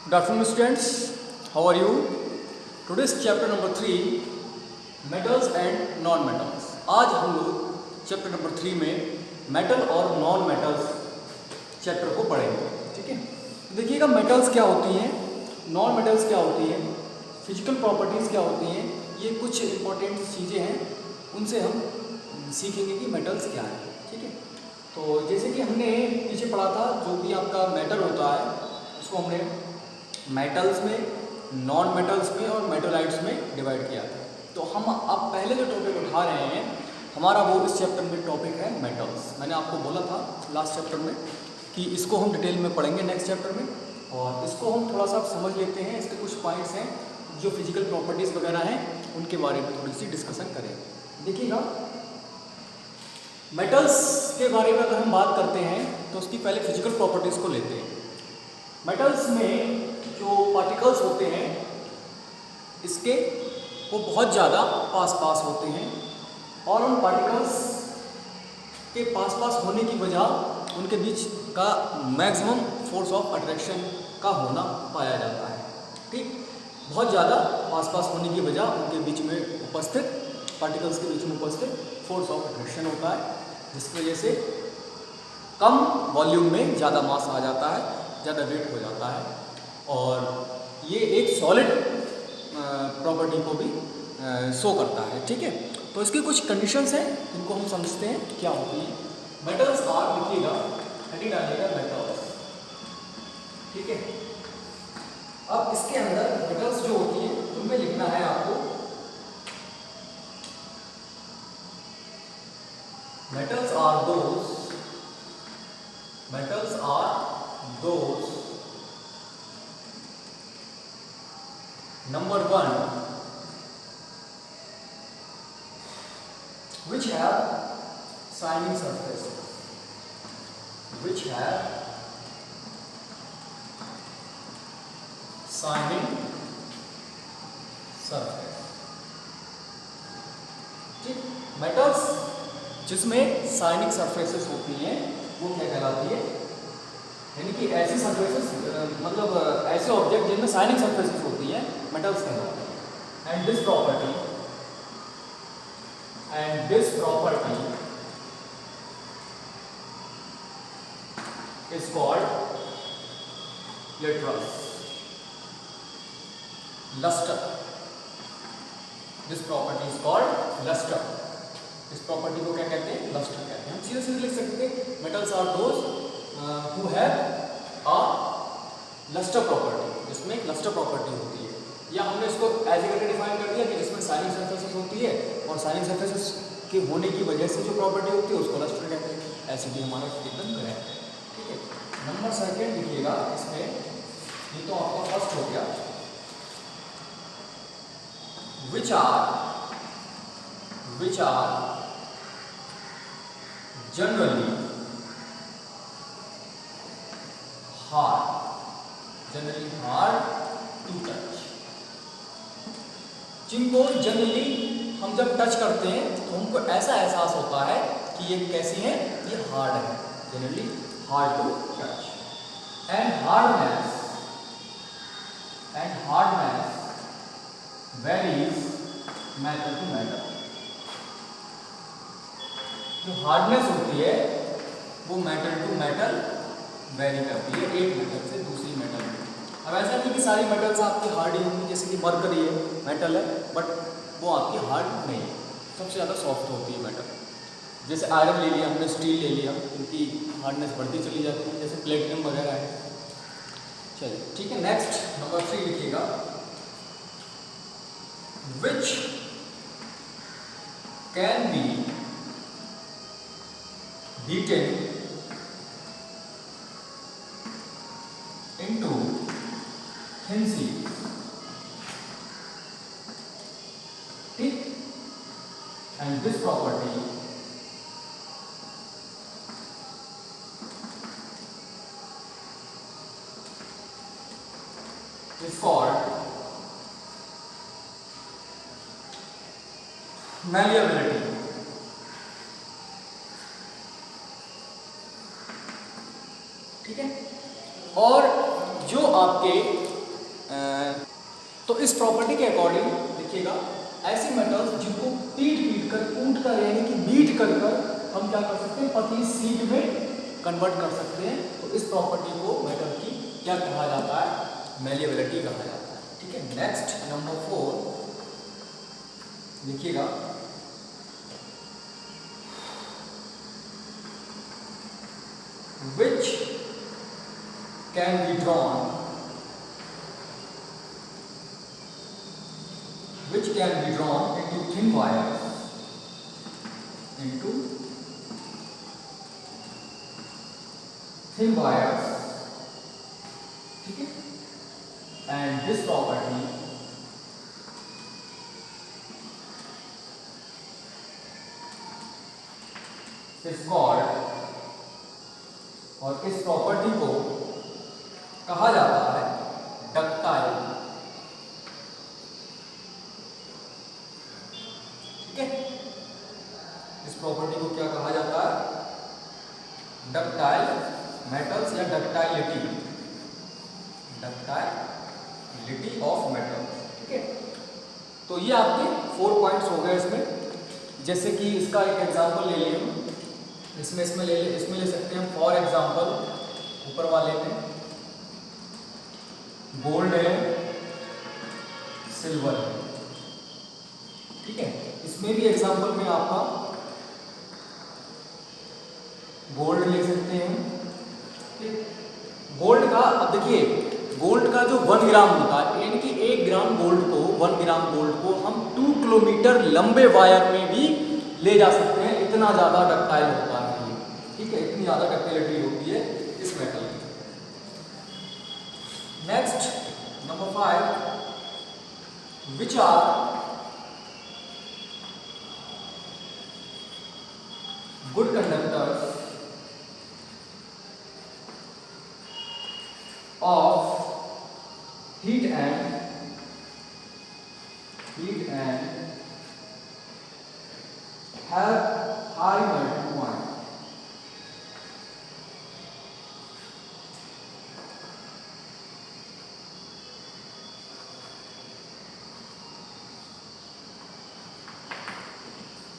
Good afternoon students, how are you? Today's chapter number 3 metals and non metals. आज हम लोग chapter number 3 में metal और non metals chapter को पढ़ेंगे. ठीक है, तो देखिएगा मेटल्स क्या होती हैं, नॉन मेटल्स क्या होती हैं, फिजिकल प्रॉपर्टीज़ क्या होती हैं, ये कुछ इंपॉर्टेंट चीज़ें हैं, उनसे हम सीखेंगे कि मेटल्स क्या है. ठीक है, तो जैसे कि हमने पीछे पढ़ा था, जो भी आपका मेटल होता है उसको हमने मेटल्स में, नॉन मेटल्स में और मेटोलाइट्स में डिवाइड किया था. तो हम अब पहले जो टॉपिक उठा रहे हैं हमारा वो इस चैप्टर में टॉपिक है मेटल्स. मैंने आपको बोला था लास्ट चैप्टर में कि इसको हम डिटेल में पढ़ेंगे नेक्स्ट चैप्टर में, और इसको हम थोड़ा सा समझ लेते हैं. इसके कुछ पॉइंट्स हैं जो फिजिकल प्रॉपर्टीज़ वगैरह हैं, उनके बारे में थोड़ी सी डिस्कशन करें. देखिएगा, मेटल्स के बारे में अगर हम बात करते हैं तो उसकी पहले फिजिकल प्रॉपर्टीज़ को लेते हैं. मेटल्स में जो पार्टिकल्स होते हैं इसके वो बहुत ज़्यादा पास होते हैं, और उन पार्टिकल्स के पास होने की वजह उनके बीच का मैक्सिमम फोर्स ऑफ अट्रैक्शन का होना पाया जाता है. ठीक, बहुत ज़्यादा पास होने की वजह उनके बीच में उपस्थित, पार्टिकल्स के बीच में उपस्थित फोर्स ऑफ अट्रैक्शन होता है, जिसकी वजह से कम वॉल्यूम में ज़्यादा मास आ जाता है, ज़्यादा वेट हो जाता है, और ये एक सॉलिड प्रॉपर्टी को भी शो करता है. ठीक है, तो इसकी कुछ कंडीशंस हैं जिनको हम समझते हैं क्या होती हैं. मेटल्स आर, लिखिएगा, हेडिंग डालिएगा मेटल्स. ठीक है, अब इसके अंदर मेटल्स जो होती हैं उनमें लिखना है आपको metals are those number 1 which have shining surfaces, which have shining surface. ठीक, मेटल्स जिसमें शाइनिंग सरफेसेस होती हैं वो क्या कहलाती है, यानी कि ऐसी सरफेसेस, मतलब ऐसे ऑब्जेक्ट जिनमें शाइनिंग सरफेसेस होती हैं मेटल्स कहलाते हैं. And this property is called luster. This property is called luster. इस प्रॉपर्टी को क्या कहते हैं, लस्टर कहते हैं. हम सीधे लिख सकते हैं metals are those who have a luster property, जिसमें एक लस्टर प्रॉपर्टी होती है, या हमने इसको एज ए डिफाइन कर दिया कि जिसमें शाइनिंग सरफेसेस होती है और शाइनिंग सरफेसेस के होने की वजह से जो प्रॉपर्टी होती है उसको लस्टर कहते हैं. ऐसे भी हमारा एकदम करेक्ट है. ठीक है, नंबर सेकंड लिखिएगा इसमें, ये तो आपका फर्स्ट हो गया. Which are generally hard to touch. जिनको जनरली हम जब टच करते हैं तो हमको ऐसा एहसास होता है कि ये कैसी है, ये हार्ड है, generally hard to touch. And hardness varies metal to metal. जो हार्डनेस होती है वो मेटल टू मेटल वेरी करती है, एक मेटल से दूसरी मेटल में. अब ऐसा नहीं कि सारी मेटल्स आपकी हार्ड ही होंगी, जैसे कि मरकरी है, मेटल है, बट वो आपकी हार्ड नहीं है, सबसे ज़्यादा सॉफ्ट होती है मेटल. जैसे आयरन ले लिया हमने, स्टील ले लिया, उनकी हार्डनेस बढ़ती चली जाती है, जैसे प्लेटिनम वगैरह है. चलिए ठीक है, नेक्स्ट नंबर 3 लिखिएगा. Which can be beaten into thin sheets. ठीक, and this property is called malleability. ठीक है, और जो आपके तो इस प्रॉपर्टी के अकॉर्डिंग देखिएगा, ऐसे मेटल्स जिनको पीट कर कूट कर यानी कि बीट कर हम क्या कर सकते हैं, पतली शीट में कन्वर्ट कर सकते हैं। तो इस प्रॉपर्टी को मेटल की क्या कहा जाता है, मैलिएबिलिटी कहा जाता है। ठीक है, नेक्स्ट नंबर 4 देखिएगा, which can be drawn into thin wires ठीक है, and this property is called, और इस प्रॉपर्टी को कहा जाता है डक्टाइल। ठीक है, इस प्रॉपर्टी को क्या कहा जाता है, डक्टाइल मेटल्स या डक्टाइलिटी ऑफ मेटल्स। ठीक है, तो ये आपके 4 पॉइंट्स हो गए इसमें। जैसे कि इसका एक एग्जांपल ले लिए हम, इसमें ले सकते हैं। फॉर एग्जांपल ऊपर वाले में गोल्ड है, सिल्वर है। ठीक है, इसमें भी एग्जांपल में आपका गोल्ड ले सकते हैं। गोल्ड का, अब देखिए गोल्ड का जो 1 ग्राम होता है, यानी कि 1 ग्राम गोल्ड को 1 ग्राम गोल्ड को हम 2 किलोमीटर लंबे वायर में भी ले जा सकते हैं, इतना ज़्यादा डक्टाइल होता है। ठीक है, इतनी ज़्यादा डक्टिलिटी होती है इस मेटल की। Next number 5, which are good conductors of heat and have high melting point।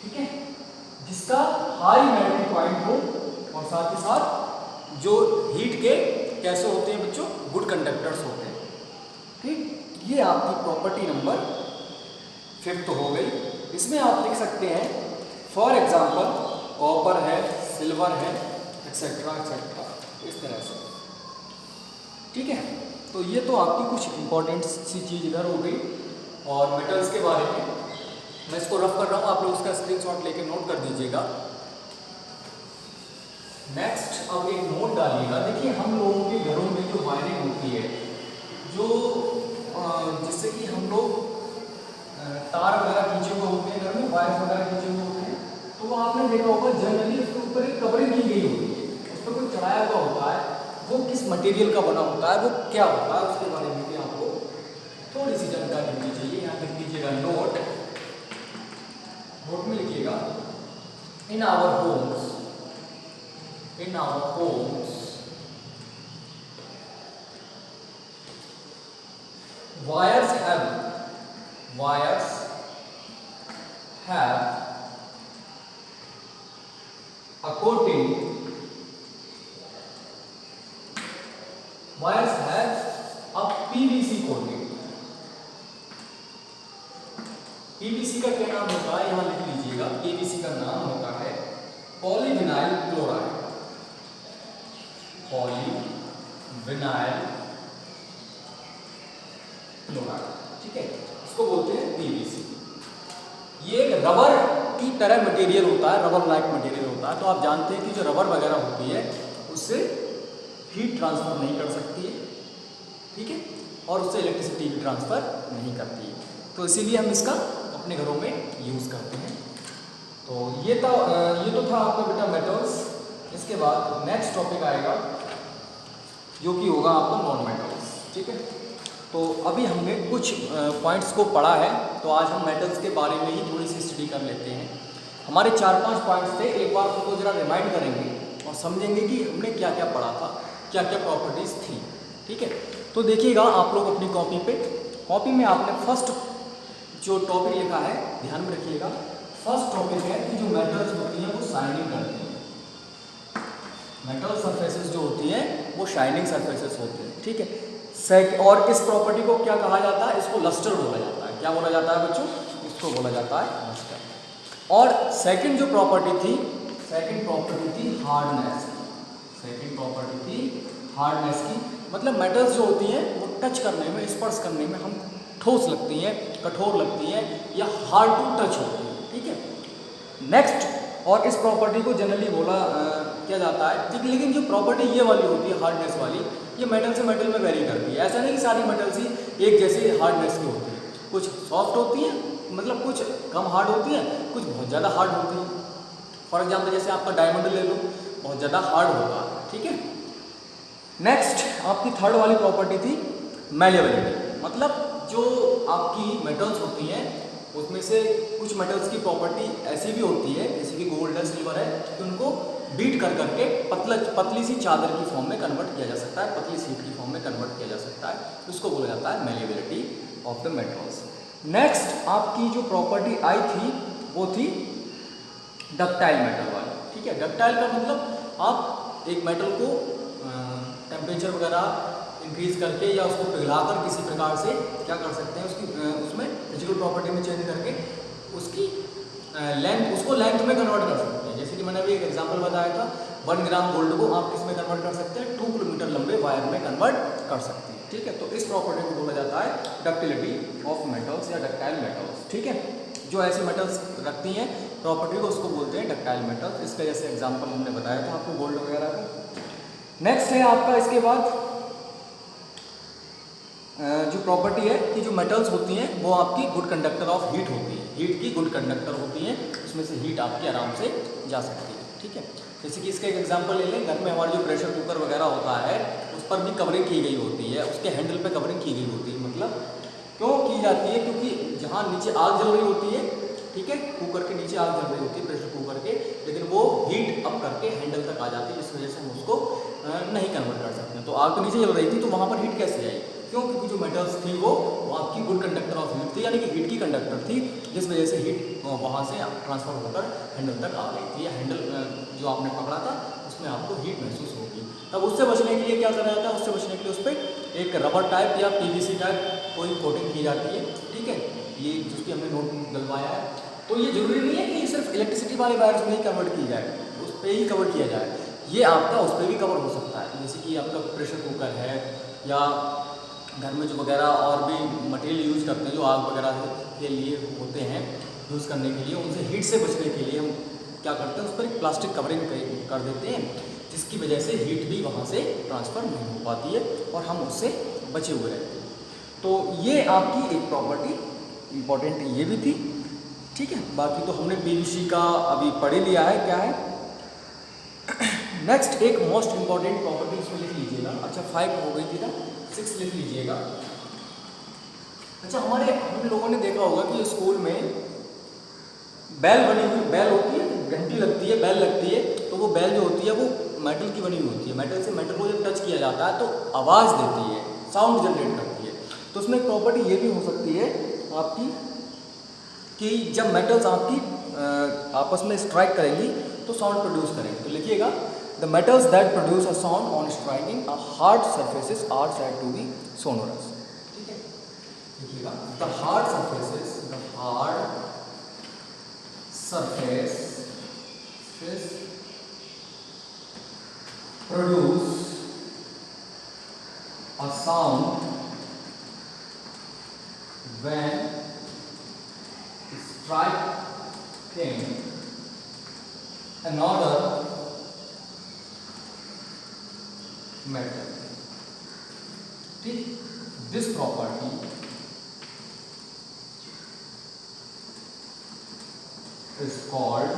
ठीक है, जिसका हाई मेल्टिंग पॉइंट हो और साथ ही साथ जो हीट के कैसे होते हैं बच्चों, गुड कंडक्टर्स होते हैं। ठीक, ये आपकी प्रॉपर्टी नंबर 5 हो गई। इसमें आप लिख सकते हैं फॉर एग्जांपल कॉपर है, सिल्वर है, एक्सेट्रा एक्सेट्रा, इस तरह से। ठीक है, तो ये तो आपकी कुछ इंपॉर्टेंट सी चीज़ इधर हो गई। और मेटल्स के बारे में मैं इसको रफ कर रहा हूँ, आप लोग उसका स्क्रीनशॉट लेके नोट कर दीजिएगा। नेक्स्ट अब एक नोट डालिएगा। देखिए हम लोगों के घरों में जो वायरिंग होती है, जो जिससे कि हम लोग तार वगैरह खींचे हुए होते हैं, घर में वायर वगैरह खींचे हुए होते हैं, तो वो आपने देखा होगा जनरली उसके ऊपर एक कवरिंग की गई होती है, उस पर कोई चढ़ाया हुआ होता है। वो किस मटेरियल का बना होता है, वो क्या होता है, उसके बारे में भी आपको थोड़ी सी जानकारी होनी चाहिए। यहाँ लिख दीजिएगा नोट में लिखिएगा in our homes wires have a coating, wires have a PVC coating। PVC का क्या नाम होता है, यहां लिख लीजिएगा। PVC का नाम होता है पॉलीविनाइल क्लोराइड। ठीक है, इसको बोलते हैं PVC। ये एक रबर की तरह मटेरियल होता है, रबर लाइक मटेरियल होता है। तो आप जानते हैं कि जो रबर वगैरह होती है उससे हीट ट्रांसफर नहीं कर सकती है। ठीक है, और उससे इलेक्ट्रिसिटी भी ट्रांसफर नहीं करती है, तो इसीलिए हम इसका अपने घरों में यूज़ करते हैं। तो ये तो था आपका बेटा मेटल्स। इसके बाद नेक्स्ट टॉपिक आएगा जो कि होगा आपका नॉन मेटल्स। ठीक है, तो अभी हमने कुछ पॉइंट्स को पढ़ा है, तो आज हम मेटल्स के बारे में ही थोड़ी सी स्टडी कर लेते हैं। हमारे 4-5 पॉइंट्स थे, एक बार उनको ज़रा रिमाइंड करेंगे और समझेंगे कि हमने क्या क्या पढ़ा था, क्या क्या प्रॉपर्टीज़ थी। ठीक है, तो देखिएगा आप लोग अपनी कॉपी पे, कॉपी में आपने फर्स्ट जो टॉपिक लिखा है ध्यान में रखिएगा। फर्स्ट टॉपिक है कि जो मेटल्स होती हैं वो शाइनिंग करती हैं। मेटल सरफेसेस जो होती हैं वो शाइनिंग सरफेसेस होती हैं, ठीक है। और इस प्रॉपर्टी को क्या कहा जाता है? इसको लस्टर बोला जाता है। क्या बोला जाता है बच्चों? इसको बोला जाता है लस्टर। और सेकंड जो प्रॉपर्टी थी, सेकंड प्रॉपर्टी थी हार्डनेस की। सेकंड प्रॉपर्टी थी हार्डनेस की, मतलब मेटल्स जो होती हैं वो टच करने में, स्पर्श करने में हम ठोस लगती हैं, कठोर लगती हैं या हार्ड टू टच होती है, ठीक है। नेक्स्ट, और इस प्रॉपर्टी को जनरली बोला किया जाता है, ठीक। लेकिन जो प्रॉपर्टी ये वाली होती है हार्डनेस वाली, ये मेटल से मेटल में वेरी करती है। ऐसा नहीं कि सारी मेटल्स ही एक जैसी हार्डनेस की होती है। कुछ सॉफ्ट होती हैं, मतलब कुछ कम हार्ड होती है, कुछ बहुत ज़्यादा हार्ड होती है। फॉर एग्जाम्पल जैसे आपका डायमंड ले लो, बहुत ज़्यादा हार्ड होगा, ठीक है। नेक्स्ट आपकी थर्ड वाली प्रॉपर्टी थी मैलिएबिलिटी, मतलब जो आपकी मेटल्स होती हैं उसमें से कुछ मेटल्स की प्रॉपर्टी ऐसी भी होती है, जैसे कि गोल्ड है, सिल्वर है, कि उनको बीट कर करके पतली सी चादर की फॉर्म में कन्वर्ट किया जा सकता है, पतली शीट की फॉर्म में कन्वर्ट किया जा सकता है। उसको बोला जाता है malleability of the metals. Next आपकी जो प्रॉपर्टी आई थी वो थी डक्टाइल मेटल वाली, ठीक है। डक्टाइल का मतलब आप एक मेटल को टेम्परेचर वगैरह इंक्रीज करके या उसको पिघलाकर किसी प्रकार से क्या कर सकते हैं, उसकी उसमें फिजिकल प्रॉपर्टी में चेंज करके उसकी लेंथ, उसको लेंथ में कन्वर्ट कर सकते हैं। जैसे कि मैंने अभी एक एग्जांपल बताया था, 1 ग्राम गोल्ड को आप किस में कन्वर्ट कर सकते हैं? 2 किलोमीटर लंबे वायर में कन्वर्ट कर सकते हैं, ठीक है। तो इस प्रॉपर्टी को बोला जाता है डक्टिलिटी ऑफ मेटल्स या डक्टाइल मेटल्स, ठीक है। जो ऐसे मेटल्स रखती हैं प्रॉपर्टी को, उसको बोलते हैं डक्टाइल मेटल्स। इसका जैसे एग्जाम्पल हमने बताया था आपको गोल्ड वगैरह का। नेक्स्ट है आपका इसके बाद जो प्रॉपर्टी है कि जो मेटल्स होती हैं वो आपकी गुड कंडक्टर ऑफ हीट होती है, हीट की गुड कंडक्टर होती हैं, उसमें से हीट आपकी आराम से जा सकती है, ठीक है। जैसे कि इसका एक एग्जांपल ले लें, घर में हमारे जो प्रेशर कुकर वगैरह होता है उस पर भी कवरिंग की गई होती है, उसके हैंडल पे कवरिंग की गई होती है। मतलब क्यों की जाती है? क्योंकि जहाँ नीचे आग जल रही होती है, ठीक है, कुकर के नीचे आग जल रही होती है प्रेशर कुकर के, लेकिन वो हीट अप करके हैंडल तक आ जाती है, जिस वजह से हम उसको नहीं कन्वर्ट कर सकते। तो आग तो नीचे जल रही थी तो वहाँ पर हीट कैसे आई? क्यों? क्योंकि जो मेटल्स थी वो आपकी गुड कंडक्टर ऑफ हीट थी, यानी कि हीट की कंडक्टर थी, जिस वजह से हीट वहाँ से ट्रांसफर होकर हैंडल तक आ गई थी, या हैंडल जो आपने पकड़ा था उसमें आपको हीट महसूस होगी। तब उससे बचने के लिए क्या करा जाता है? उससे बचने के लिए उस पर एक रबर टाइप या PVC टाइप कोई कोटिंग की जाती है, ठीक है। ये जिसकी हमने नोट डलवाया है। तो ये जरूरी नहीं है कि सिर्फ इलेक्ट्रिसिटी वाले वायर्स में ही कन्वर्ट की जाए, उस पर ही कवर किया जाए, ये आपका उस पर भी कवर हो सकता है। जैसे कि आपका प्रेशर कुकर है या घर में जो वगैरह और भी मटेरियल यूज़ करते हैं जो आग वगैरह के लिए होते हैं यूज़ करने के लिए, उनसे हीट से बचने के लिए हम क्या करते हैं, उस पर एक प्लास्टिक कवरिंग कर देते हैं, जिसकी वजह से हीट भी वहाँ से ट्रांसफ़र नहीं हो पाती है और हम उससे बचे हुए रहते हैं। तो ये आपकी एक प्रॉपर्टी इम्पॉर्टेंट ये भी थी, ठीक है। बाकी तो हमने PVC का अभी पढ़ ही लिया है क्या है। नेक्स्ट एक मोस्ट इम्पॉर्टेंट प्रॉपर्टी इसमें लिख लीजिएगा। अच्छा 5 हो गई थी ना, 6 लिख लीजिएगा। अच्छा हम लोगों ने देखा होगा कि स्कूल में बैल बनी हुई, बैल होती है, घंटी लगती है, बैल लगती है, तो वो बैल जो होती है वो मेटल की बनी हुई होती है। मेटल से मेटल को जब टच किया जाता है तो आवाज़ देती है, साउंड जनरेट करती है। तो उसमें एक प्रॉपर्टी ये भी हो सकती है आपकी कि जब मेटल्स आपकी आपस में स्ट्राइक करेंगी तो साउंड प्रोड्यूस करेंगे। तो लिखिएगा, the metals that produce a sound on striking a hard surfaces are said to be sonorous, ठीक है। लिखिएगा, the hard surfaces, the hard surface produce a sound when striking another metal. This property is called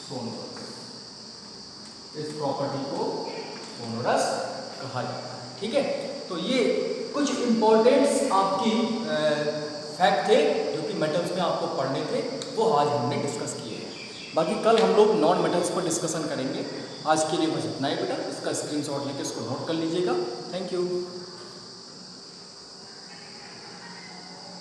sonorous. इस property को sonorous कहा जाता है, ठीक है। तो ये कुछ इंपॉर्टेंट्स आपकी फैक्ट थे जो कि मेटल्स में आपको पढ़ने थे, वो आज हमने डिस्कस किए हैं। बाकी कल हम लोग नॉन मेटल्स पर डिस्कशन करेंगे। आज के लिए बस इतना ही बेटा, इसका स्क्रीनशॉट लेके इसको नोट कर लीजिएगा। Thank you.